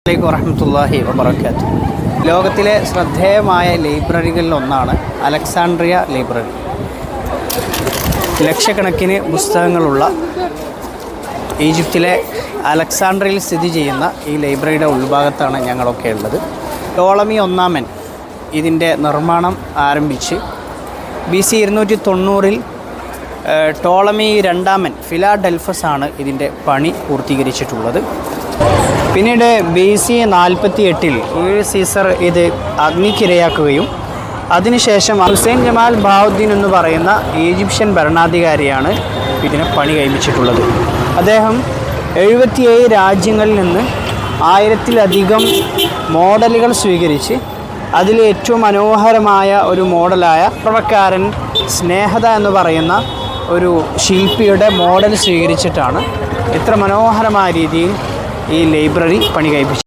അലൈക്കും വറഹ്മത്തുള്ളാഹി വബറകാതുഹു. ലോകത്തിലെ ശ്രദ്ധേയമായ ലൈബ്രറികളിലൊന്നാണ് അലക്സാൻഡ്രിയ ലൈബ്രറി. ലക്ഷക്കണക്കിന് പുസ്തകങ്ങളുള്ള ഈജിപ്തിലെ അലക്സാൻഡ്രിയയിൽ സ്ഥിതി ചെയ്യുന്ന ഈ ലൈബ്രറിയുടെ ഉൾഭാഗത്താണ് ഞങ്ങളൊക്കെ ഉള്ളത്. ടോളമി ഒന്നാമൻ ഇതിൻ്റെ നിർമ്മാണം ആരംഭിച്ച് BC 290 ടോളമി രണ്ടാമൻ ഫിലാഡൽഫസ് ആണ് ഇതിൻ്റെ പണി പൂർത്തീകരിച്ചിട്ടുള്ളത്. പിന്നീട് BC 48 സീസർ ഇത് അഗ്നിക്കിരയാക്കുകയും അതിനുശേഷം ഹുസൈൻ ജമാൽ ബഹാവുദ്ദീൻ എന്ന് പറയുന്ന ഈജിപ്ഷ്യൻ ഭരണാധികാരിയാണ് ഇതിനെ പണി കഴിപ്പിച്ചിട്ടുള്ളത്. അദ്ദേഹം 77 രാജ്യങ്ങളിൽ നിന്ന് 1000-ലധികം മോഡലുകൾ സ്വീകരിച്ച് അതിൽ ഏറ്റവും മനോഹരമായ ഒരു മോഡലായ പ്രഭക്കാരൻ സ്നേഹത എന്ന് പറയുന്ന ഒരു ശില്പിയുടെ മോഡൽ സ്വീകരിച്ചിട്ടാണ് ഇത്ര മനോഹരമായ രീതിയിൽ ഈ ലൈബ്രറി പണി കഴിപ്പിച്ചത്.